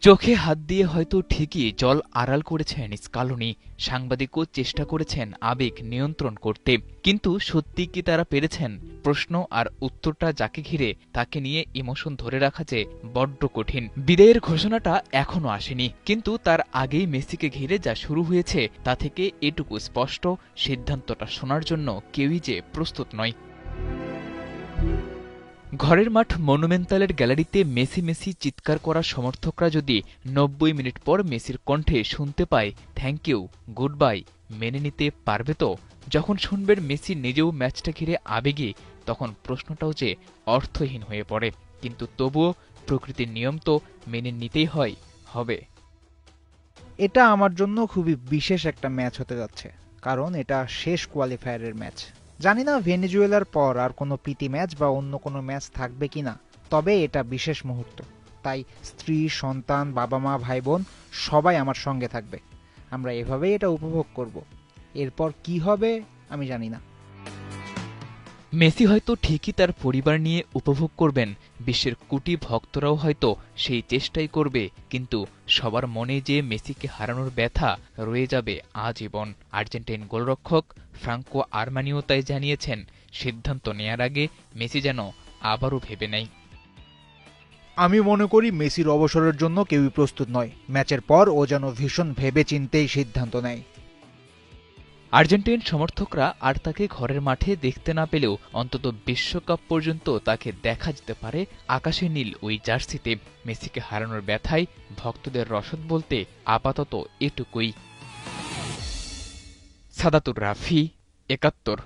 চোখে হাত দিয়ে হয়তো ঠিকই জল আড়াল করেছেন স্কালোনি, সাংবাদিকও চেষ্টা করেছেন আবেগ নিয়ন্ত্রণ করতে, কিন্তু সত্যি কি তারা পেরেছেন? প্রশ্ন আর উত্তরটা যাকে ঘিরে তাকে নিয়ে ইমোশন ধরে রাখা যে বড্ড কঠিন। বিদায়ের ঘোষণাটা এখনো আসেনি, কিন্তু তার আগেই মেসিকে ঘিরে যা শুরু হয়েছে তা থেকে এটুকু স্পষ্ট, সিদ্ধান্তটা শোনার জন্য কেউই যে প্রস্তুত নয়। ঘরের মাঠ মনুমেন্টালের গ্যালারিতে মেসি মেসি চিৎকার করা সমর্থকরা যদি ৯০ মিনিট পর মেসির কণ্ঠে শুনতে পায় থ্যাংক ইউ, গুড বাই, মেনে নিতে পারবে তো? যখন শুনবেন মেসি নিজেও ম্যাচটা ঘিরে আবেগী, তখন প্রশ্নটাও যে অর্থহীন হয়ে পড়ে। কিন্তু তবুও প্রকৃতির নিয়ম তো মেনে নিতেই হবে। এটা আমার জন্য খুবই বিশেষ একটা ম্যাচ হতে যাচ্ছে, কারণ এটা শেষ কোয়ালিফায়ারের ম্যাচ। জানি না ভেনেজুয়েলার পর আর কোনো প্রীতি ম্যাচ বা অন্য কোনো ম্যাচ থাকবে কিনা, তবে এটা বিশেষ মুহূর্ত। তাই স্ত্রী, সন্তান, বাবা মা, ভাই বোন সবাই আমার সঙ্গে থাকবে। আমরা এভাবেই এটা উপভোগ করব। এরপর কি হবে আমি জানি না। মেসি হয়তো ঠিকই তার পরিবার নিয়ে উপভোগ করবেন, বিশ্বের কোটি ভক্তরাও হয়তো সেই চেষ্টাই করবে, কিন্তু সবার মনে যে মেসিকে হারানোর ব্যথা রয়ে যাবে আজীবন। আর্জেন্টাইন গোলরক্ষক ফ্রাঙ্কো আরমানিও তাই জানিয়েছেন, সিদ্ধান্ত নেয়ার আগে মেসি যেন আবারও ভেবে নেয়। আমি মনে করি মেসির অবসরের জন্য কেউই প্রস্তুত নয়। ম্যাচের পর ও যেন ভীষণ ভেবেচিন্তেই সিদ্ধান্ত নেয়। আর্জেন্টাইন সমর্থকরা আর তাকে ঘরের মাঠে দেখতে না পেলেও অন্তত বিশ্বকাপ পর্যন্ত তাকে দেখা যেতে পারে আকাশে নীল ওই জার্সিতে। মেসিকে হারানোর ব্যথায় ভক্তদের রসদ বলতে আপাতত এটুকুই। সাদাতুর রাফি, ৭১।